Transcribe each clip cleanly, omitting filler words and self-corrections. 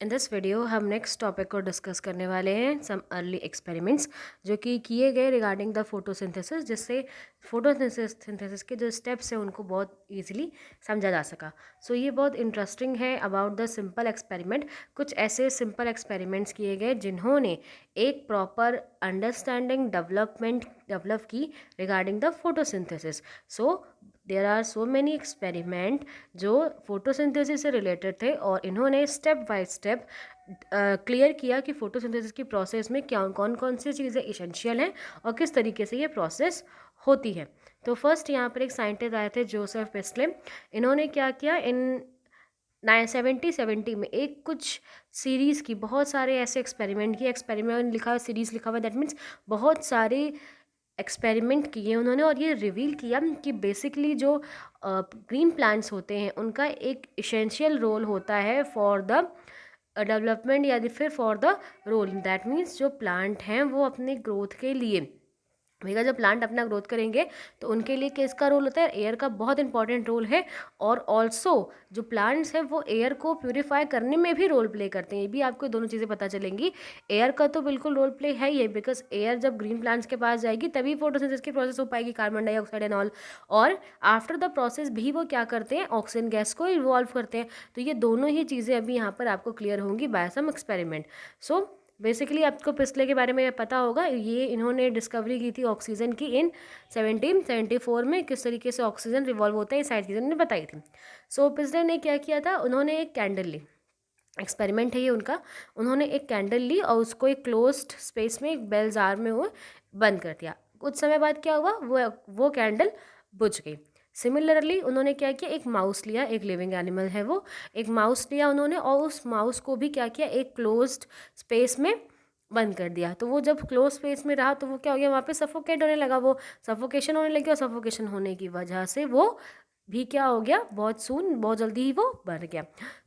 In this video हम next topic को discuss करने वाले हैं सम अर्ली एक्सपेरिमेंट्स जो कि किए गए रिगार्डिंग द फोटोसिंथेसिस, जिससे फोटोसिंथेसिस के जो स्टेप्स हैं उनको बहुत इजीली समझा जा सका। सो ये बहुत इंटरेस्टिंग है अबाउट द सिंपल एक्सपेरिमेंट। कुछ ऐसे सिंपल एक्सपेरिमेंट्स किए गए जिन्होंने एक प्रॉपर अंडरस्टैंडिंग डेवलप की regarding the photosynthesis. So there are so many experiment जो फोटोसिंथेसिस से रिलेटेड थे और इन्होंने स्टेप बाय स्टेप क्लियर किया कि फोटोसिंथेसिस की प्रोसेस में क्या कौन कौन सी चीज़ें इसेंशियल हैं और किस तरीके से ये प्रोसेस होती है। तो फर्स्ट यहाँ पर एक साइंटिस्ट आए थे, जोसेफ प्रिस्ले। इन्होंने क्या किया, इन 1970 में एक कुछ सीरीज़ की बहुत सारे ऐसे एक्सपेरिमेंट किए। एक्सपेरिमेंट लिखा हुआ, सीरीज़ लिखा हुआ, दैट मीन्स बहुत सारे एक्सपेरिमेंट किए उन्होंने और ये रिवील किया कि बेसिकली जो ग्रीन प्लांट्स होते हैं उनका एक इसेंशियल रोल होता है फॉर द डेवलपमेंट या फिर for the role. That means जो प्लांट हैं वो अपने ग्रोथ के लिए, भैया जब प्लांट अपना ग्रोथ करेंगे तो उनके लिए किसका रोल होता है, एयर का बहुत इंपॉर्टेंट रोल है। और ऑल्सो जो प्लांट्स हैं वो एयर को प्यूरिफाई करने में भी रोल प्ले करते हैं। ये भी आपको दोनों चीज़ें पता चलेंगी। एयर का तो बिल्कुल रोल प्ले है ही है, बिकॉज एयर जब ग्रीन प्लांट्स के पास जाएगी तभी फोटोसिंथेसिस की प्रोसेस हो पाएगी, कार्बन डाइऑक्साइड एंड ऑल। और आफ्टर द प्रोसेस भी वो क्या करते हैं, ऑक्सीजन गैस को इन्वॉल्व करते हैं। तो ये दोनों ही चीज़ें अभी यहाँ पर आपको क्लियर होंगी बाय सम एक्सपेरिमेंट। सो बेसिकली आपको प्रिस्ले के बारे में पता होगा, ये इन्होंने डिस्कवरी की थी ऑक्सीजन की इन 1774 में। किस तरीके से ऑक्सीजन रिवॉल्व होता है ये सारी चीज़ें उन्होंने बताई थी। सो प्रिस्ले ने क्या किया था, उन्होंने एक कैंडल ली, एक्सपेरिमेंट है ये उनका। उन्होंने एक कैंडल ली और उसको एक क्लोज्ड स्पेस में एक बेल जार में वो बंद कर दिया। कुछ समय बाद क्या हुआ, वो कैंडल बुझ गई। सिमिलरली उन्होंने क्या किया, एक माउस लिया, एक लिविंग एनिमल है वो, एक माउस लिया उन्होंने और उस माउस को भी क्या किया, एक क्लोज्ड स्पेस में बंद कर दिया। तो वो जब क्लोज स्पेस में रहा तो वो क्या हो गया, वहाँ पे सफोकेट होने लगा, वो सफोकेशन होने लगी और सफोकेशन होने की वजह से वो भी क्या हो गया, बहुत जल्दी ही वो मर गया।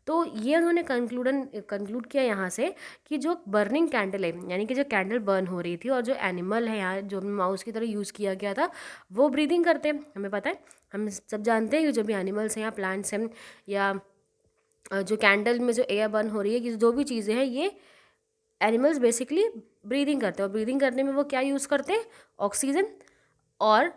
तो ये उन्होंने कंक्लूड किया यहाँ से कि जो बर्निंग कैंडल है, यानी कि जो कैंडल बर्न हो रही थी और जो एनिमल है यहाँ जो माउस की तरह यूज़ किया गया था, वो ब्रीदिंग करते हैं, हमें पता है, हम सब जानते हैं कि जो भी एनिमल्स हैं या प्लांट्स हैं या जो कैंडल में जो एयर बर्न हो रही है, कि जो भी चीज़ें हैं, ये एनिमल्स बेसिकली ब्रीदिंग करते हैं। और ब्रीदिंग करने में वो क्या यूज़ करते हैं, ऑक्सीजन। और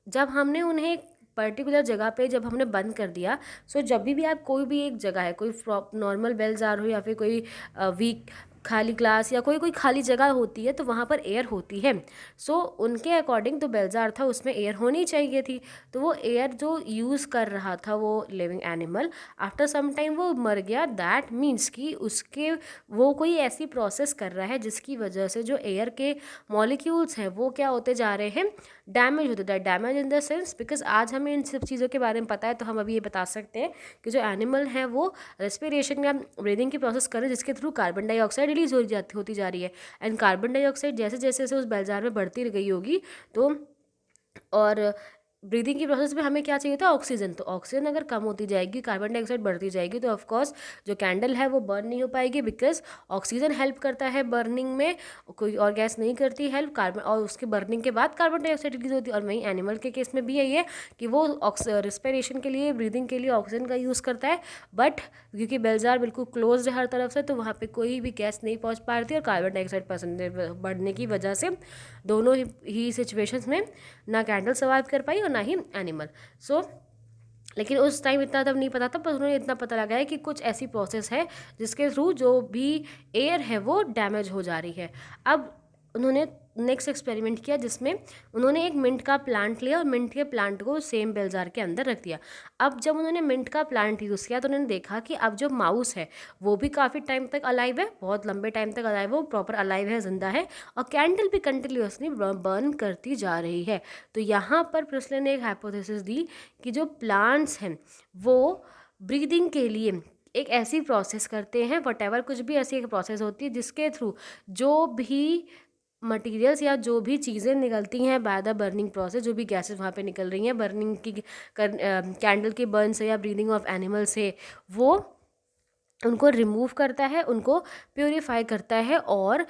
जब हमने उन्हें पर्टिकुलर जगह पे जब हमने बंद कर दिया, सो जब भी आप कोई भी एक जगह है, कोई नॉर्मल बेल जार हो या फिर कोई वीक खाली ग्लास या कोई कोई खाली जगह होती है तो वहाँ पर एयर होती है। सो उनके अकॉर्डिंग तो बेल जार था, उसमें एयर होनी चाहिए थी। तो वो एयर जो यूज़ कर रहा था वो living animal, after some time वो मर गया। दैट मीन्स कि उसके वो कोई ऐसी प्रोसेस कर रहा है जिसकी वजह से जो एयर के मॉलिक्यूल्स हैं वो क्या होते जा रहे हैं, डैमेज होते जा रहे हैं। Damage in the sense, because आज हमें इन सब चीज़ों के बारे में पता है तो हम अभी ये बता सकते हैं कि जो एनिमल है वो रेस्पिरेशन या ब्रीदिंग की प्रोसेस कर रहे हैं जिसके थ्रू कार्बन डाइऑक्साइड रिलीज होती जा रही है। एंड कार्बन डाइऑक्साइड जैसे जैसे से उस बेलजार में बढ़ती गई होगी तो, और ब्रीदिंग की प्रोसेस में हमें क्या चाहिए था, ऑक्सीजन। तो ऑक्सीजन अगर कम होती जाएगी, कार्बन डाइऑक्साइड बढ़ती जाएगी, तो ऑफकोर्स जो कैंडल है वो बर्न नहीं हो पाएगी, बिकॉज ऑक्सीजन हेल्प करता है बर्निंग में, कोई और गैस नहीं करती हेल्प। कार्बन और उसके बर्निंग के बाद कार्बन डाइऑक्साइड रिलीज होती है। और वहीं एनिमल के केस में भी यही है कि वो रिस्पिरेशन के लिए, ब्रीदिंग के लिए ऑक्सीजन का यूज़ करता है। बट क्योंकि बेलजार बिल्कुल क्लोज है हर तरफ से, तो वहाँ पर कोई भी गैस नहीं पहुँच पा रही थी, और कार्बन डाइऑक्साइड परसेंटेज बढ़ने की वजह से दोनों ही सिचुएशंस में ना कैंडल सर्वाइव कर पाई और ना ही एनिमल। सो लेकिन उस टाइम इतना तब नहीं पता था, पर उन्होंने इतना पता लगाया कि कुछ ऐसी प्रोसेस है जिसके थ्रू जो भी एयर है वो डैमेज हो जा रही है। अब उन्होंने नेक्स्ट एक्सपेरिमेंट किया जिसमें उन्होंने एक मिंट का प्लांट लिया और मिंट के प्लांट को सेम बेलजार के अंदर रख दिया। अब जब उन्होंने मिंट का प्लांट यूज़ किया तो उन्होंने देखा कि अब जो माउस है वो भी काफ़ी टाइम तक अलाइव है, बहुत लंबे टाइम तक अलाइव है, वो प्रॉपर अलाइव है, जिंदा है, और कैंडल भी कंटिन्यूसली बर्न करती जा रही है। तो यहाँ पर प्रिस्ले ने एक हाइपोथेसिस दी कि जो प्लांट्स हैं वो ब्रीदिंग के लिए एक ऐसी प्रोसेस करते हैं, वटेवर कुछ भी ऐसी एक प्रोसेस होती है जिसके थ्रू जो भी मटेरियल्स या जो भी चीज़ें निकलती हैं बाय द बर्निंग प्रोसेस, जो भी गैसेस वहाँ पे निकल रही हैं बर्निंग की कैंडल के बर्न से या ब्रीदिंग ऑफ एनिमल से, वो उनको रिमूव करता है, उनको प्योरीफाई करता है, और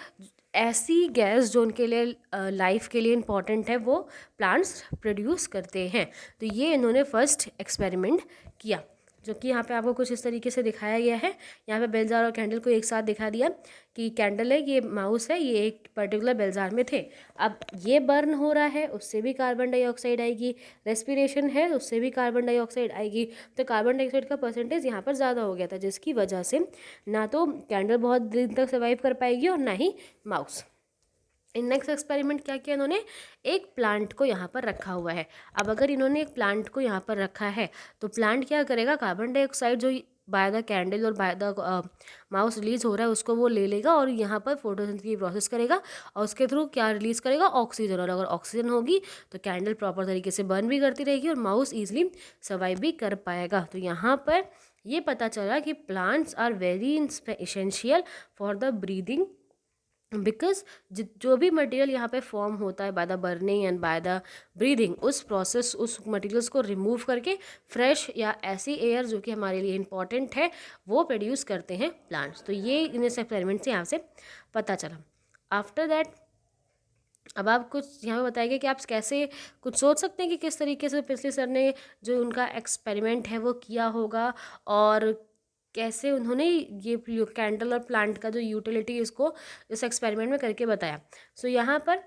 ऐसी गैस जो उनके लिए लाइफ के लिए इम्पॉर्टेंट है वो प्लांट्स प्रोड्यूस करते हैं। तो ये इन्होंने फर्स्ट एक्सपेरिमेंट किया। जो कि यहाँ पे आपको कुछ इस तरीके से दिखाया गया है। यहाँ पे बेल जार और कैंडल को एक साथ दिखा दिया कि कैंडल है, ये माउस है, ये एक पर्टिकुलर बेल जार में थे। अब ये बर्न हो रहा है, उससे भी कार्बन डाइऑक्साइड आएगी, रेस्पिरेशन है उससे भी कार्बन डाइऑक्साइड आएगी। तो कार्बन डाइऑक्साइड का परसेंटेज यहाँ पर ज़्यादा हो गया था, जिसकी वजह से ना तो कैंडल बहुत दिन तक सर्वाइव कर पाएगी और ना ही माउस। इन नेक्स्ट एक्सपेरिमेंट क्या किया इन्होंने, एक प्लांट को यहाँ पर रखा हुआ है। अब अगर इन्होंने एक प्लांट को यहाँ पर रखा है तो प्लांट क्या करेगा, कार्बन डाइऑक्साइड जो बाय द कैंडल और बाय द माउस रिलीज हो रहा है उसको वो ले लेगा और यहाँ पर फोटोसिंथेसिस की प्रोसेस करेगा और उसके थ्रू क्या रिलीज करेगा, ऑक्सीजन। और अगर ऑक्सीजन होगी तो कैंडल प्रॉपर तरीके से बर्न भी करती रहेगी और माउस ईजिली सर्वाइव भी कर पाएगा। तो यहाँ पर ये पता चला कि plants are very essential for the breathing, because जो भी मटेरियल यहाँ पे फॉर्म होता है by the burning and by the breathing, उस प्रोसेस उस मटेरियल्स को रिमूव करके फ्रेश या ऐसी एयर जो कि हमारे लिए इंपॉर्टेंट है वो प्रोड्यूस करते हैं प्लांट्स। तो ये इन एक्सपेरिमेंट से यहाँ से पता चला। आफ्टर दैट अब आप कुछ यहाँ पे बताया गया कि आप कैसे कुछ सोच सकते हैं कि किस तरीके से पिछले सर ने जो उनका एक्सपेरिमेंट है वो किया होगा और कैसे उन्होंने ये कैंडल और प्लांट का जो यूटिलिटी इसको इस एक्सपेरिमेंट में करके बताया। सो यहाँ पर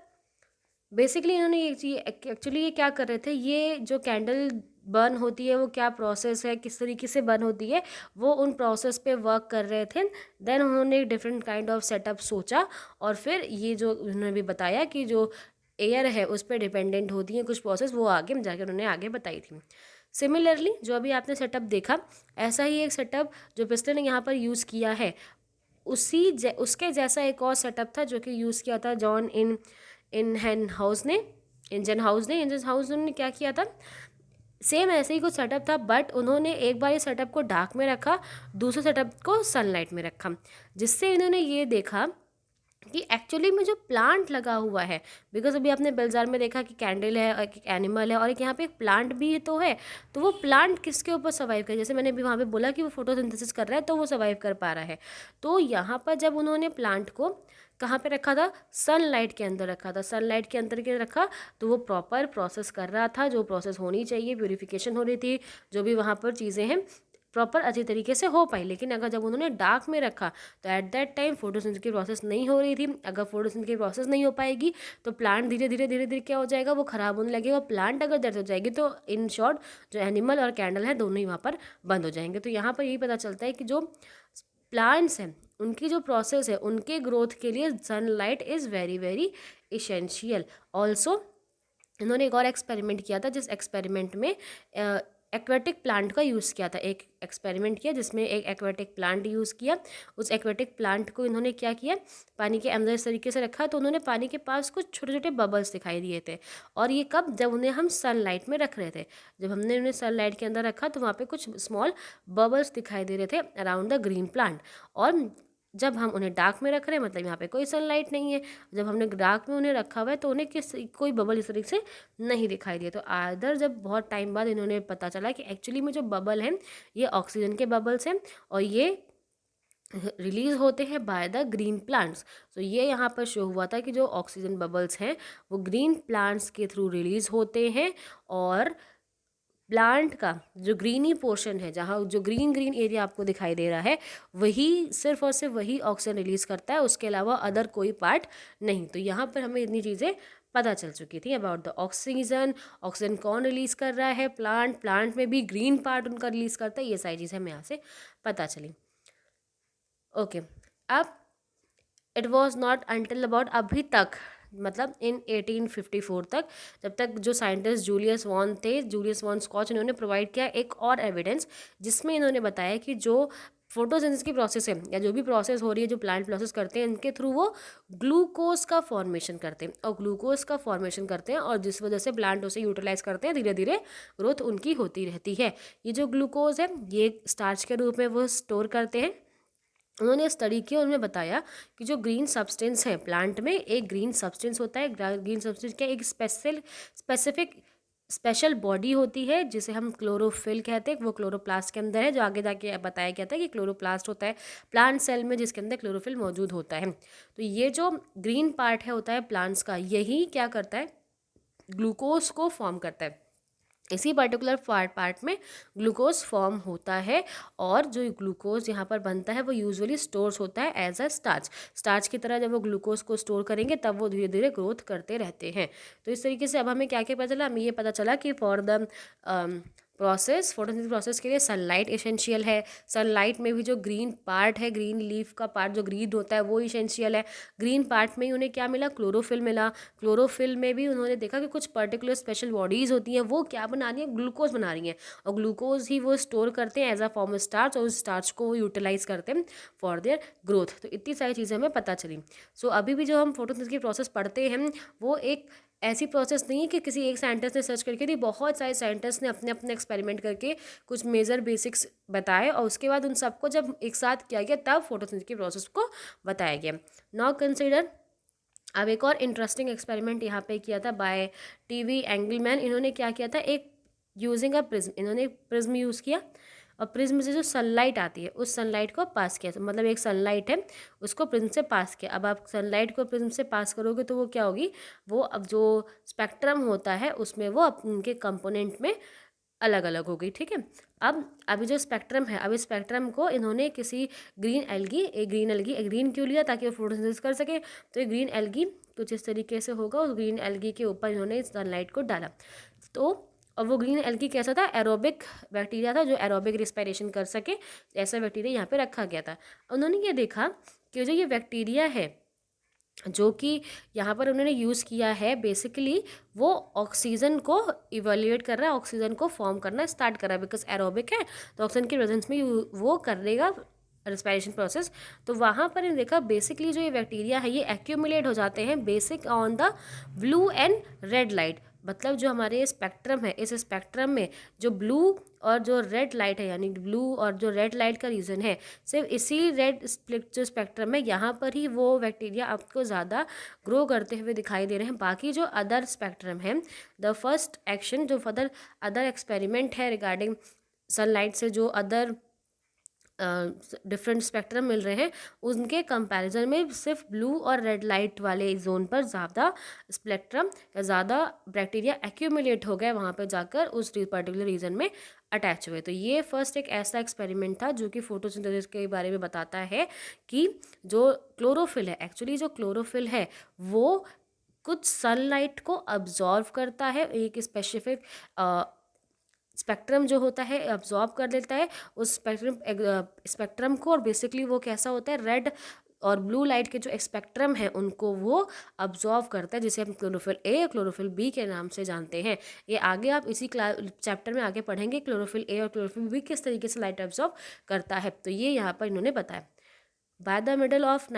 बेसिकली इन्होंने ये चीज़ एक्चुअली ये क्या कर रहे थे, ये जो कैंडल बर्न होती है वो क्या प्रोसेस है, किस तरीके से बर्न होती है, वो उन प्रोसेस पे वर्क कर रहे थे। देन उन्होंने डिफरेंट काइंड ऑफ सेटअप सोचा और फिर ये जो उन्होंने भी बताया कि जो एयर है उस पर डिपेंडेंट होती है कुछ प्रोसेस, वो आगे जाकर उन्होंने आगे बताई थी। सिमिलरली जो अभी आपने सेटअप देखा, ऐसा ही एक सेटअप जो पिछले ने यहाँ पर यूज़ किया है, उसके जैसा एक और सेटअप था जो कि यूज़ किया था जॉन इंजन हाउस ने क्या किया था, सेम ऐसे ही कुछ सेटअप था, बट उन्होंने एक बार इस सेटअप को डार्क में रखा, दूसरे सेटअप को सनलाइट में रखा, जिससे इन्होंने ये देखा कि एक्चुअली में जो प्लांट लगा हुआ है, बिकॉज अभी आपने बेलजार में देखा कि कैंडल है और एक एनिमल है और एक यहाँ पे एक प्लांट भी तो है, तो वो प्लांट किसके ऊपर सर्वाइव करे, जैसे मैंने अभी वहाँ पे बोला कि वो फोटोसिंथेसिस कर रहा है तो वो सर्वाइव कर पा रहा है। तो यहाँ पर जब उन्होंने प्लांट को कहाँ पे रखा था, सनलाइट के अंदर रखा था, सनलाइट के अंदर के रखा तो वो प्रॉपर प्रोसेस कर रहा था, जो प्रोसेस होनी चाहिए, प्यूरिफिकेशन हो रही थी, जो भी वहाँ पर चीज़ें हैं प्रॉपर अच्छी तरीके से हो पाई। लेकिन अगर जब उन्होंने डार्क में रखा तो एट दैट टाइम फोटोसिंथेसिस की प्रोसेस नहीं हो रही थी। अगर फोटोसिंथेसिस की प्रोसेस नहीं हो पाएगी तो प्लांट धीरे धीरे क्या हो जाएगा, वो ख़राब होने लगेगा। प्लांट अगर डेथ हो जाएगी तो इन शॉर्ट जो एनिमल और कैंडल है दोनों ही वहाँ पर बंद हो जाएंगे। तो यहाँ पर यही पता चलता है कि जो प्लांट्स हैं उनकी जो प्रोसेस है उनके ग्रोथ के लिए sunlight is very very essential. Also इन्होंने एक और एक्सपेरिमेंट किया था, जिस एक्सपेरिमेंट में एक्वेटिक प्लांट का यूज़ किया था। एक एक्सपेरिमेंट किया जिसमें एक एक्वेटिक प्लांट यूज़ किया। उस एक्वेटिक प्लांट को इन्होंने क्या किया, पानी के अंदर इस तरीके से रखा तो उन्होंने पानी के पास कुछ छोटे छोटे बबल्स दिखाई दिए थे। और ये कब, जब उन्हें हम सनलाइट में रख रहे थे, जब हमने उन्हें सनलाइट के अंदर रखा तो वहाँ पे कुछ स्मॉल बबल्स दिखाई दे रहे थे अराउंड द ग्रीन प्लांट। और जब हम उन्हें डार्क में रख रहे हैं मतलब यहाँ पे कोई सनलाइट नहीं है, जब हमने डार्क में उन्हें रखा हुआ है तो उन्हें कोई बबल इस तरीके से नहीं दिखाई दिए। तो आदर जब बहुत टाइम बाद इन्होंने पता चला कि एक्चुअली में जो बबल हैं ये ऑक्सीजन के बबल्स हैं और ये रिलीज होते हैं बाय द ग्रीन प्लांट्स। तो ये यहाँ पर शो हुआ था कि जो ऑक्सीजन बबल्स हैं वो ग्रीन प्लांट्स के थ्रू रिलीज होते हैं और प्लांट का जो ग्रीनी पोर्शन है, जहाँ जो ग्रीन ग्रीन एरिया आपको दिखाई दे रहा है, वही सिर्फ और सिर्फ वही ऑक्सीजन रिलीज करता है, उसके अलावा अदर कोई पार्ट नहीं। तो यहाँ पर हमें इतनी चीज़ें पता चल चुकी थी अबाउट द ऑक्सीजन। ऑक्सीजन कौन रिलीज कर रहा है, प्लांट में भी ग्रीन पार्ट उनका रिलीज करता है, ये सारी चीज़ें हमें यहाँ से पता चली। ओके, अब it was not until about अभी तक, मतलब इन 1854 तक, जब तक जो साइंटिस्ट जूलियस वॉन थे, जूलियस वॉन स्कॉच, इन्होंने प्रोवाइड किया एक और एविडेंस जिसमें इन्होंने बताया कि जो फोटोसिंथेसिस की प्रोसेस है या जो भी प्रोसेस हो रही है जो प्लांट प्रोसेस करते हैं इनके थ्रू वो ग्लूकोज का फॉर्मेशन करते हैं और ग्लूकोज का फॉर्मेशन करते हैं और जिस वजह से प्लांट उसे यूटिलाइज करते हैं, धीरे धीरे ग्रोथ उनकी होती रहती है। ये जो ग्लूकोज है ये स्टार्च के रूप में वो स्टोर करते हैं। उन्होंने स्टडी किया, उन्होंने बताया कि जो ग्रीन सब्सटेंस है प्लांट में, एक ग्रीन सब्सटेंस होता है, ग्रीन सब्सटेंस क्या एक स्पेशल बॉडी होती है जिसे हम क्लोरोफिल कहते हैं, वो क्लोरोप्लास्ट के अंदर है, जो आगे जाके बताया गया था कि क्लोरोप्लास्ट होता है प्लांट सेल में जिसके अंदर क्लोरोफिल मौजूद होता है। तो ये जो ग्रीन पार्ट है होता है प्लांट्स का, यही क्या करता है, ग्लूकोज को फॉर्म करता है। इसी पर्टिकुलर पार्ट में ग्लूकोज फॉर्म होता है, और जो ग्लूकोज यहाँ पर बनता है वो यूजुअली स्टोर्स होता है एज अ स्टार्च। स्टार्च की तरह जब वो ग्लूकोज को स्टोर करेंगे तब वो धीरे धीरे ग्रोथ करते रहते हैं। तो इस तरीके से अब हमें क्या क्या पता चला, हमें ये पता चला कि for the process, photosynthesis process के लिए सनलाइट एसेंशियल है। सनलाइट में भी जो ग्रीन पार्ट है, ग्रीन लीफ का पार्ट जो ग्रीन होता है वो इसेंशियल है। ग्रीन पार्ट में ही उन्हें क्या मिला, क्लोरोफिल मिला। क्लोरोफिल में भी उन्होंने देखा कि कुछ पर्टिकुलर स्पेशल बॉडीज़ होती हैं, वो क्या बना रही हैं, ग्लूकोज बना रही हैं, और ग्लूकोज ही वो स्टोर करते हैं as a form of starch, और उस स्टार्च को वो यूटिलाइज करते हैं फॉर देयर ग्रोथ। तो इतनी सारी चीज़ें हमें पता चली। सो अभी भी जो हम फोटोसिंथेसिस की प्रोसेस पढ़ते हैं वो एक ऐसी प्रोसेस नहीं है कि किसी एक साइंटिस्ट ने सर्च करके दी, बहुत सारे साइंटिस्ट ने अपने अपने एक्सपेरिमेंट करके कुछ मेजर बेसिक्स बताए, और उसके बाद उन सबको जब एक साथ किया गया तब फोटोसिंथेसिस की प्रोसेस को बताया गया। नाउ कंसिडर, अब एक और इंटरेस्टिंग एक्सपेरिमेंट यहाँ पे किया था बाय टीवी एंगलमैन। इन्होंने क्या किया था, एक यूजिंग अ प्रिज्म, इन्होंने प्रिज्म यूज़ किया, और प्रिज्म से जो सनलाइट आती है उस सनलाइट को पास किया, मतलब एक सनलाइट है उसको प्रिज्म से पास किया। अब आप सनलाइट को प्रिज्म से पास करोगे तो वो क्या होगी, वो अब जो स्पेक्ट्रम होता है उसमें वो उनके कंपोनेंट में अलग अलग हो गई, ठीक है। अब अभी जो स्पेक्ट्रम है, अब इस स्पेक्ट्रम को इन्होंने किसी एक ग्रीन क्यों लिया, ताकि वो फोटोसिंथेसिस कर सके। तो ये ग्रीन एल्गी कुछ इस तरीके से होगा, उस ग्रीन एल्गी के ऊपर इन्होंने सनलाइट को डाला। तो और वो ग्रीन एल्गी कैसा था, एरोबिक बैक्टीरिया था जो एरोबिक रिस्पायरेशन कर सके, ऐसा बैक्टीरिया यहाँ पे रखा गया था। उन्होंने ये देखा कि जो ये बैक्टीरिया है जो कि यहाँ पर उन्होंने यूज़ किया है, बेसिकली वो ऑक्सीजन को इवेल्युएट कर रहा है, ऑक्सीजन को फॉर्म करना स्टार्ट कर रहा है, बिकॉज एरोबिक है तो ऑक्सीजन की प्रेजेंस में वो करेगा रेस्पिरेशन प्रोसेस। तो वहाँ पर इन्होंने देखा बेसिकली जो ये बैक्टीरिया है ये एक्यूमुलेट हो जाते हैं basic on the blue and red light. मतलब जो हमारे स्पेक्ट्रम है, इस स्पेक्ट्रम में जो ब्लू और जो रेड लाइट है, यानी ब्लू और जो रेड लाइट का रीज़न है, सिर्फ इसी रेड स्प्लिट जो स्पेक्ट्रम है यहाँ पर ही वो बैक्टीरिया आपको ज़्यादा ग्रो करते हुए दिखाई दे रहे हैं। बाकी जो अदर स्पेक्ट्रम है, द फर्स्ट एक्शन जो फर्दर अदर एक्सपेरिमेंट है रिगार्डिंग सनलाइट से जो अदर डिफरेंट स्पेक्ट्रम मिल रहे हैं, उनके कंपैरिजन में सिर्फ ब्लू और रेड लाइट वाले जोन पर ज़्यादा स्पेक्ट्रम या ज़्यादा बैक्टीरिया एक्यूमुलेट हो गए, वहाँ पर जाकर उस पर्टिकुलर रीजन में अटैच हुए। तो ये फर्स्ट एक ऐसा एक्सपेरिमेंट था जो कि फोटोसिंथेसिस के बारे में बताता है कि जो क्लोरोफिल है, एक्चुअली जो क्लोरोफिल है वो कुछ सनलाइट को अब्जॉर्व करता है, एक स्पेसिफिक स्पेक्ट्रम जो होता है अब्जॉर्ब कर लेता है उस स्पेक्ट्रम को, और बेसिकली वो कैसा होता है, रेड और ब्लू लाइट के जो स्पेक्ट्रम है उनको वो अब्जॉर्व करता है, जिसे हम क्लोरोफिल ए या क्लोरोफिल बी के नाम से जानते हैं। ये आगे आप इसी चैप्टर में आगे पढ़ेंगे क्लोरोफिल ए और क्लोरोफिल बी किस तरीके से लाइट अब्जॉर्व करता है। तो ये यहाँ पर इन्होंने बताया। बाय द मिडल ऑफ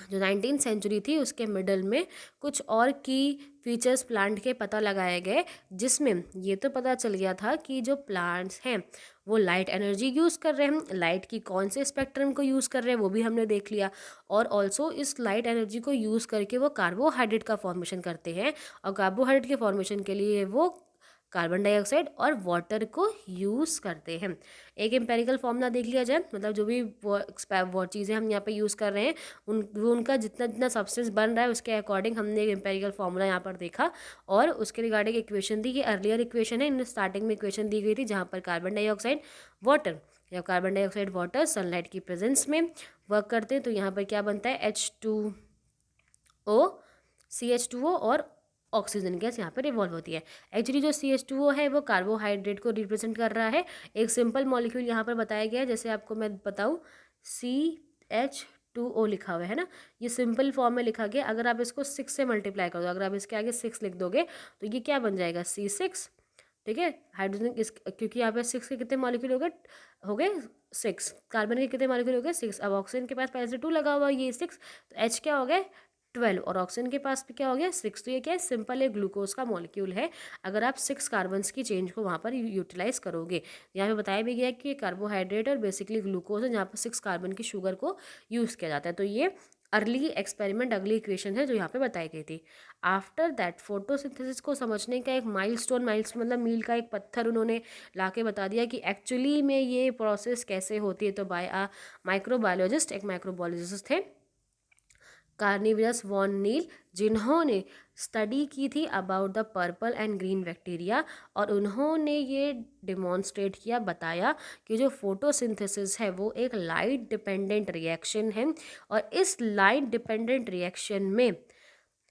जो 19th सेंचुरी थी उसके मिडल में कुछ और की फीचर्स प्लांट के पता लगाए गए, जिसमें ये तो पता चल गया था कि जो प्लांट्स हैं वो लाइट एनर्जी यूज़ कर रहे हैं, लाइट की कौन से स्पेक्ट्रम को यूज़ कर रहे हैं वो भी हमने देख लिया, और ऑल्सो इस लाइट एनर्जी को यूज़ करके वो कार्बोहाइड्रेट का फॉर्मेशन करते हैं, और कार्बोहाइड्रेट के फॉर्मेशन के लिए वो कार्बन डाइऑक्साइड और वाटर को यूज़ करते हैं। एक एम्पेरिकल फॉर्मूला देख लिया जाए, मतलब जो भी वो चीज़ें हम यहाँ पे यूज़ कर रहे हैं वो उनका जितना जितना सब्सटेंस बन रहा है उसके अकॉर्डिंग हमने एक एम्पेरिकल फॉर्मूला यहाँ पर देखा, और उसके रिगार्डिंग इक्वेशन दी, कि अर्लियर इक्वेशन है, इन स्टार्टिंग में इक्वेशन दी गई थी जहाँ पर कार्बन डाइऑक्साइड वाटर या कार्बन डाइऑक्साइड वाटर सनलाइट की प्रेजेंस में वर्क करते हैं। तो यहाँ पर क्या बनता है, H2O CH2O और ऑक्सीजन गैस यहाँ पर इवॉल्व होती है। एक्चुअली जो CH2O है वो कार्बोहाइड्रेट को रिप्रेजेंट कर रहा है। एक सिंपल मॉलिक्यूल यहाँ पर बताया गया है, जैसे आपको मैं बताऊँ CH2O लिखा हुआ है ना, ये सिंपल फॉर्म में लिखा गया। अगर आप इसको 6 से मल्टीप्लाई कर दो, अगर आप इसके आगे 6 लिख दोगे तो ये क्या बन जाएगा, C6, ठीक है। हाइड्रोजन इस क्योंकि यहाँ पे 6 के कितने मॉलिक्यूल हो गए 6, कार्बन के कितने मॉलिक्यूल हो गए 6, अब ऑक्सीजन के पास पहले से 2 लगा हुआ, ये 6, तो H क्या हो गया 12, और ऑक्सीजन के पास भी क्या हो गया 6। तो ये क्या है, सिंपल एक ग्लूकोज का मॉलिक्यूल है अगर आप 6 कार्बन्स की चेंज को वहाँ पर यूटिलाइज करोगे। यहाँ पे बताया भी गया कि कार्बोहाइड्रेट और बेसिकली ग्लूकोज है जहाँ पर 6 कार्बन की शुगर को यूज़ किया जाता है। तो ये अर्ली एक्सपेरिमेंट अगली इक्वेशन है जो यहाँ पे बताई गई थी। आफ्टर दैट फोटोसिंथेसिस को समझने का एक माइलस्टोन मतलब मील का एक पत्थर उन्होंने लाके बता दिया कि एक्चुअली में ये प्रोसेस कैसे होती है। तो बाय अ माइक्रोबायोलॉजिस्ट, एक माइक्रोबायोलॉजिस्ट थे कार्निवरस वॉन नील, जिन्होंने स्टडी की थी about the purple and green bacteria, और उन्होंने ये डिमॉन्स्ट्रेट किया, बताया कि जो फोटोसिंथेसिस है वो एक लाइट डिपेंडेंट रिएक्शन है, और इस लाइट डिपेंडेंट रिएक्शन में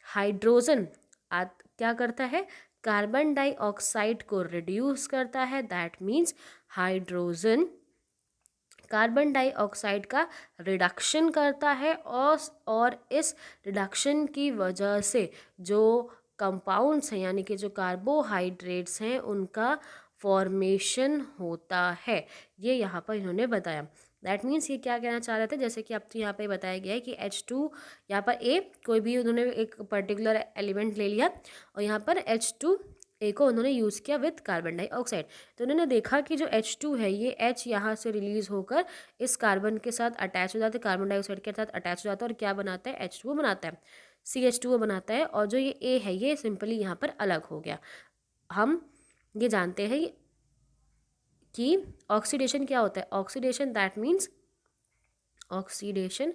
हाइड्रोजन क्या करता है, कार्बन डाइऑक्साइड को रिड्यूस करता है। That means hydrogen carbon dioxide का रिडक्शन करता है, और इस रिडक्शन की वजह से जो कंपाउंड्स हैं यानी कि जो कार्बोहाइड्रेट्स हैं उनका फॉर्मेशन होता है। ये यहाँ पर इन्होंने बताया। दैट मीन्स ये क्या कहना चाह रहे थे, जैसे कि अब तो यहाँ पे बताया गया है कि H2 यहाँ पर ए कोई भी उन्होंने एक पर्टिकुलर एलिमेंट ले लिया और यहाँ पर H2A को उन्होंने यूज़ किया विथ कार्बन डाइऑक्साइड। तो उन्होंने देखा कि जो H2 है ये H यहाँ से रिलीज होकर इस कार्बन के साथ अटैच हो जाता है, कार्बन डाइऑक्साइड के साथ अटैच हो जाता है और क्या बनाता है, H2O बनाता है, CH2O बनाता है। और जो ये A है ये सिंपली यहाँ पर अलग हो गया। हम ये जानते हैं कि ऑक्सीडेशन क्या होता है। ऑक्सीडेशन दैट मीन्स ऑक्सीडेशन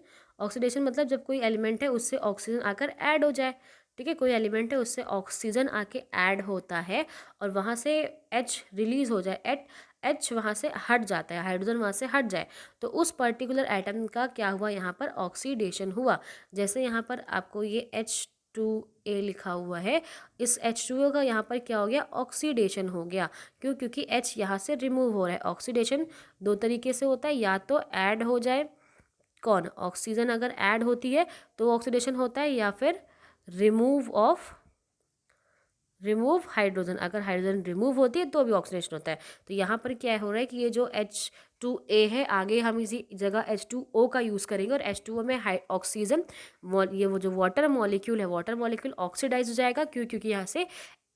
मतलब जब कोई एलिमेंट है उससे ऑक्सीजन आकर ऐड हो जाए। ठीक है, कोई एलिमेंट है उससे ऑक्सीजन आके ऐड होता है और वहाँ से H रिलीज हो जाए, H वहाँ से हट जाता है, हाइड्रोजन वहाँ से हट जाए, तो उस पर्टिकुलर एटम का क्या हुआ, यहाँ पर ऑक्सीडेशन हुआ। जैसे यहाँ पर आपको ये H2A लिखा हुआ है, इस H2O का यहाँ पर क्या हो गया, ऑक्सीडेशन हो गया। क्यों? क्योंकि H यहाँ से रिमूव हो रहा है। ऑक्सीडेशन दो तरीके से होता है, या तो ऐड हो जाए, कौन, ऑक्सीजन अगर ऐड होती है तो ऑक्सीडेशन होता है, या फिर रिमूव हाइड्रोजन, अगर हाइड्रोजन रिमूव होती है तो भी ऑक्सीडेशन होता है। तो यहाँ पर क्या हो रहा है कि ये जो H2A है, आगे हम इसी जगह H2O का यूज़ करेंगे और H2O में ऑक्सीजन, ये वो जो वाटर मॉलिक्यूल है, वाटर मॉलिक्यूल ऑक्सीडाइज हो जाएगा। क्यों? क्योंकि यहाँ से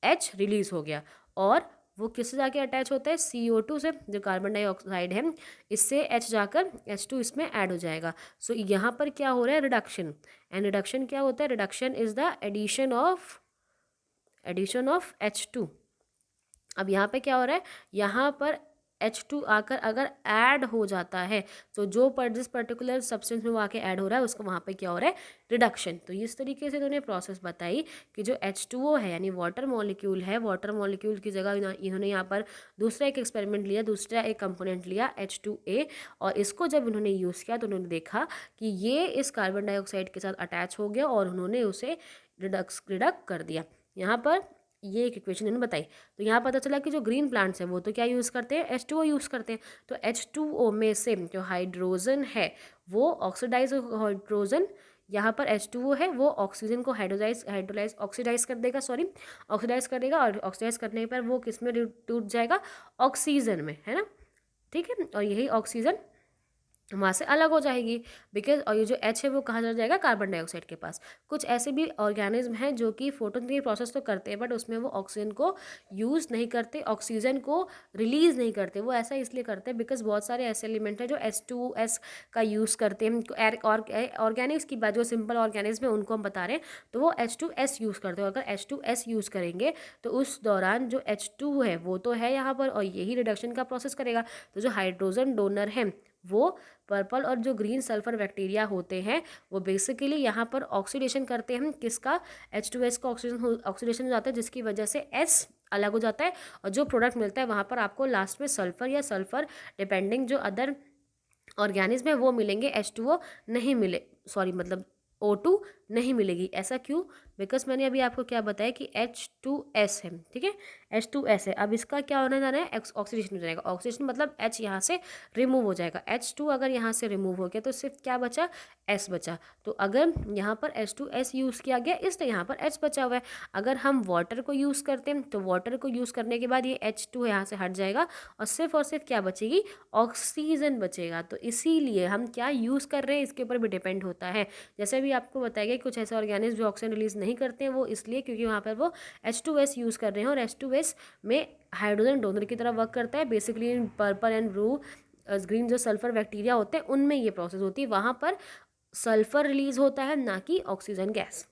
H रिलीज हो गया और वो किससे जाके अटैच होता है, CO2 से, जो कार्बन डाइऑक्साइड है, इससे H जाकर H2 इसमें ऐड हो जाएगा। सो यहाँ पर क्या हो रहा है, रिडक्शन। एंड रिडक्शन क्या होता है, reduction is the addition of H2। अब यहाँ पे क्या हो रहा है, यहाँ पर H2 आकर अगर ऐड हो जाता है तो जो जिस पर्टिकुलर सब्सटेंस में वो आके ऐड हो रहा है उसको वहाँ पे क्या हो रहा है, रिडक्शन। तो इस तरीके से इन्होंने प्रोसेस बताई कि जो H2O है यानी वाटर मॉलिक्यूल है, वाटर मॉलिक्यूल की जगह इन्होंने यहाँ पर दूसरा एक एक्सपेरिमेंट लिया, दूसरा एक कंपोनेंट लिया H2A, और इसको जब इन्होंने यूज़ किया तो उन्होंने देखा कि ये इस कार्बन डाइऑक्साइड के साथ अटैच हो गया और उन्होंने उसे रिडक्ट कर दिया। यहाँ पर ये एक इक्वेशन इन्होंने बताई। तो यहाँ पता चला कि जो ग्रीन प्लांट्स हैं वो तो क्या यूज़ करते हैं, H2O यूज़ करते हैं। तो H2O में से जो हाइड्रोजन है वो ऑक्सीडाइज हाइड्रोजन, यहाँ पर H2O है वो ऑक्सीजन को ऑक्सीडाइज कर देगा, ऑक्सीडाइज कर देगा, और ऑक्सीडाइज करने पर वो किस में टूट जाएगा, ऑक्सीजन में, है ना। ठीक है, और यही ऑक्सीजन वहाँ से अलग हो जाएगी बिकॉज, और ये जो H है वो कहाँ चला जाएगा, कार्बन डाइऑक्साइड के पास। कुछ ऐसे भी ऑर्गेनिज्म हैं जो कि फोटोसिंथेसिस प्रोसेस तो करते हैं बट उसमें वो ऑक्सीजन को यूज़ नहीं करते, ऑक्सीजन को रिलीज़ नहीं करते। वो ऐसा इसलिए करते हैं बिकॉज बहुत सारे ऐसे एलिमेंट हैं जो H2S का यूज़ करते हैं। ऑर्गेनिक्स की बात, जो सिंपल ऑर्गेनिज्म है उनको हम बता रहे हैं, तो वो H2S यूज़ करते हैं। अगर H2S यूज़ करेंगे तो उस दौरान जो H2 है वो तो है यहाँ पर और यही रिडक्शन का प्रोसेस करेगा। तो जो हाइड्रोजन डोनर है वो पर्पल और जो ग्रीन सल्फर बैक्टीरिया होते हैं वो बेसिकली यहाँ पर ऑक्सीडेशन करते हैं, किसका, H2S का ऑक्सीडेशन हो जाता है, जिसकी वजह से S अलग हो जाता है और जो प्रोडक्ट मिलता है वहाँ पर आपको लास्ट में सल्फर या सल्फर डिपेंडिंग जो अदर ऑर्गेनिज्म है वो मिलेंगे, H2O नहीं मिले, सॉरी मतलब O2 नहीं मिलेगी। ऐसा क्यों? बिकॉज मैंने अभी आपको क्या बताया कि H2S है, ठीक है, H2S है। अब इसका क्या होने जा रहा है, ऑक्सीडेशन हो जाएगा। ऑक्सीडेशन मतलब H यहाँ से रिमूव हो जाएगा। H2 अगर यहाँ से रिमूव हो गया तो सिर्फ क्या बचा, S बचा। तो अगर यहाँ पर H2S यूज़ किया गया इसलिए यहाँ पर H बचा हुआ है। अगर हम वाटर को यूज़ करते हैं तो वाटर को यूज़ करने के बाद ये H2 यहाँ से हट जाएगा और सिर्फ क्या बचेगी, ऑक्सीजन बचेगा। तो इसीलिए हम क्या यूज़ कर रहे हैं इसके ऊपर भी डिपेंड होता है। जैसे भी आपको बताया गया कुछ ऐसे ऑर्गेनिज्म जो ऑक्सीजन रिलीज नहीं करते हैं वो इसलिए क्योंकि वहाँ पर वो H2S यूज़ कर रहे हैं और H2S में हाइड्रोजन डोनर की तरह वर्क करता है। Basically purple and blue green जो सल्फर बैक्टीरिया होते हैं उनमें ये प्रोसेस होती है, वहाँ पर सल्फर रिलीज होता है ना कि ऑक्सीजन गैस।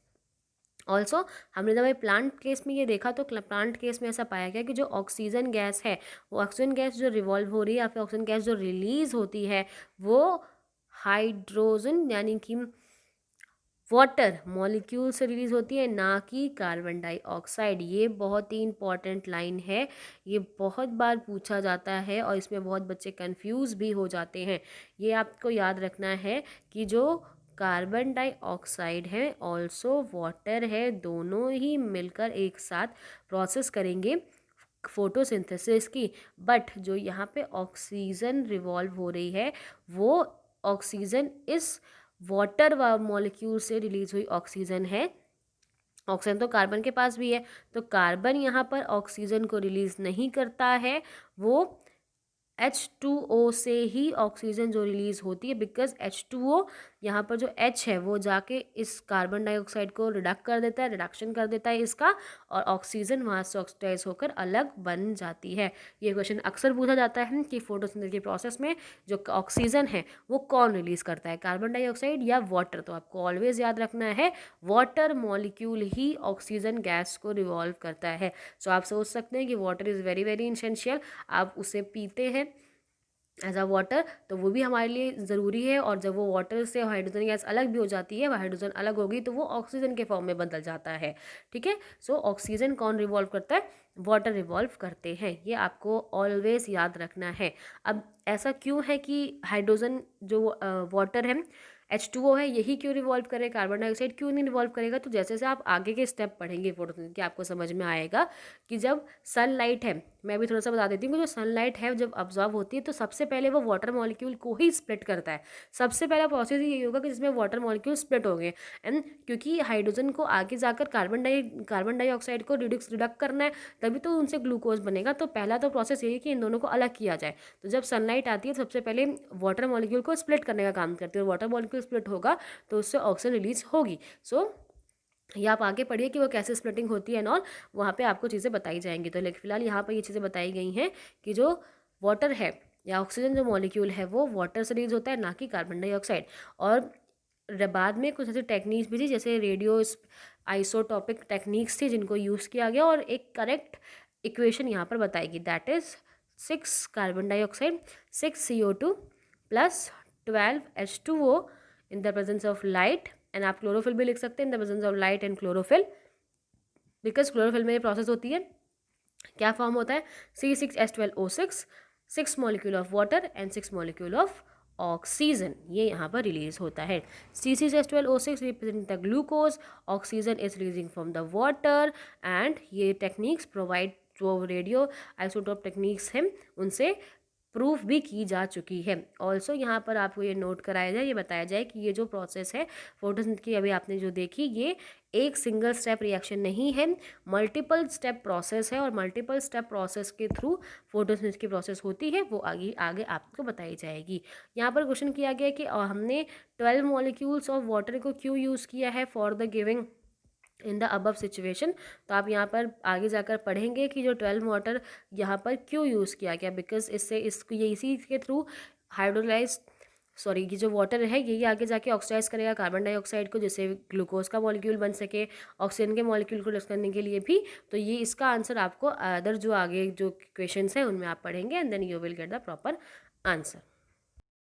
ऑल्सो हमने जब प्लांट केस में ये देखा तो प्लांट केस में ऐसा पाया गया कि जो ऑक्सीजन गैस है वो ऑक्सीजन गैस जो रिवॉल्व हो रही है या फिर ऑक्सीजन गैस जो रिलीज होती है वो हाइड्रोजन यानी कि वाटर मॉलिक्यूल से रिलीज होती है, ना कि कार्बन डाइऑक्साइड। ये बहुत ही इंपॉर्टेंट लाइन है, ये बहुत बार पूछा जाता है और इसमें बहुत बच्चे कंफ्यूज भी हो जाते हैं। ये आपको याद रखना है कि जो कार्बन डाइऑक्साइड है ऑल्सो वाटर है, दोनों ही मिलकर एक साथ प्रोसेस करेंगे फोटोसिंथेसिस की। बट जो यहाँ पे ऑक्सीजन रिवॉल्व हो रही है वो ऑक्सीजन इस वाटर मॉलिक्यूल से रिलीज हुई ऑक्सीजन है। ऑक्सीजन तो कार्बन के पास भी है, तो कार्बन यहाँ पर ऑक्सीजन को रिलीज नहीं करता है, वो H2O से ही ऑक्सीजन जो रिलीज होती है, बिकॉज H2O यहाँ पर जो H है वो जाके इस कार्बन डाइऑक्साइड को रिडक्ट कर देता है, रिडक्शन कर देता है इसका, और ऑक्सीजन वहाँ से ऑक्सीडाइज होकर अलग बन जाती है। ये क्वेश्चन अक्सर पूछा जाता है कि फोटोसिंथेसिस के प्रोसेस में जो ऑक्सीजन है वो कौन रिलीज करता है, कार्बन डाइऑक्साइड या वाटर। तो आपको ऑलवेज याद रखना है वाटर मॉलिक्यूल ही ऑक्सीजन गैस को रिवॉल्व करता है। सो आप सोच सकते हैं कि water is very very essential, आप उसे पीते हैं एज अ वाटर, तो वो भी हमारे लिए ज़रूरी है। और जब वो वाटर से हाइड्रोजन गैस अलग भी हो जाती है, वह हाइड्रोजन अलग होगी तो वो ऑक्सीजन के फॉर्म में बदल जाता है। ठीक है, सो ऑक्सीजन कौन रिवॉल्व करता है, वाटर रिवॉल्व करते हैं, ये आपको ऑलवेज याद रखना है। अब ऐसा क्यों है कि हाइड्रोजन जो वाटर है H2O है यही क्यों रिवॉल्व करे, कार्बन डाइऑक्साइड क्यों नहीं रिवॉल्व करेगा। तो जैसे जैसे आप आगे के स्टेप पढ़ेंगे फोटोसिंथेसिस के आपको समझ में आएगा कि जब सनलाइट है, मैं भी थोड़ा सा बता देती हूँ कि जो सनलाइट है जब ऑब्जॉर्व होती है तो सबसे पहले वो वाटर मॉलिक्यूल को ही स्प्लिट करता है। सबसे पहला प्रोसेस यही होगा कि जिसमें वाटर मॉलिक्यूल स्प्लिट हो गए, एंड क्योंकि हाइड्रोजन को आगे जाकर कार्बन डाइऑक्साइड को रिडक्ट करना है, तभी तो उनसे ग्लूकोज बनेगा। तो पहला तो प्रोसेस यही है कि इन दोनों को अलग किया जाए। तो जब सनलाइट आती है सबसे पहले वाटर मॉलिक्यूल को स्प्लिट करने का काम करती है, और वाटर मॉलिक्यूल स्प्लिट होगा तो उससे ऑक्सीजन रिलीज होगी। सो ये आप आगे पढ़िए कि वो कैसे स्प्लिटिंग होती है, और वहाँ पे आपको चीज़ें बताई जाएंगी। तो लेकिन फिलहाल यहाँ पर ये चीज़ें बताई गई हैं कि जो वाटर है या ऑक्सीजन जो मॉलिक्यूल है वो वाटर से रिलीज होता है, ना कि कार्बन डाइऑक्साइड। और बाद में कुछ ऐसी टेक्निक्स भी थी जैसे रेडियो आइसोटॉपिक टेक्निक्स थी जिनको यूज़ किया गया, और एक करेक्ट इक्वेशन यहाँ पर बताएगी, that is 6 carbon dioxide 6 CO2 plus 12 H2O in the presence of light. And आप क्लोरोफिल भी लिख सकते हैं in the presence of light and chlorophyll, because chlorophyll में ये प्रोसेस होती है, क्या फॉर्म होता है C6H12O6, 6 molecule of water and 6 molecule of oxygen, ये यहाँ पर रिलीज होता है। C6H12O6 represent the glucose, oxygen is releasing from the water, and ये टेक्निक्स प्रोवाइड जो रेडियो आइसोटोप टेक्निक्स हैं उनसे प्रूफ भी की जा चुकी है। ऑल्सो यहाँ पर आपको ये नोट कराया जाए, ये बताया जाए कि ये जो प्रोसेस है फोटोसिंथेसिस की अभी आपने जो देखी, ये एक सिंगल स्टेप रिएक्शन नहीं है, मल्टीपल स्टेप प्रोसेस है, और मल्टीपल स्टेप प्रोसेस के थ्रू फोटोसिंथेसिस की प्रोसेस होती है, वो आगे आगे आपको बताई जाएगी। यहाँ पर क्वेश्चन किया गया कि हमने 12 मॉलिक्यूल्स ऑफ वाटर को क्यों यूज़ किया है for the giving in the above situation. तो आप यहाँ पर आगे जाकर पढ़ेंगे कि जो 12 वाटर यहाँ पर क्यों यूज़ किया गया, बिकॉज इससे इसको ये इसी के थ्रू हाइड्रोलाइज सॉरी कि जो वाटर है यही आगे जाके ऑक्सीडाइज करेगा कार्बन डाइऑक्साइड को, जिससे ग्लूकोज का मॉलिक्यूल बन सके, ऑक्सीजन के मॉलिक्यूल को रिडक्ट करने के लिए भी। तो ये इसका आंसर आपको अदर जो आगे जो क्वेश्चंस हैं उनमें आप पढ़ेंगे, and then you will get the proper answer.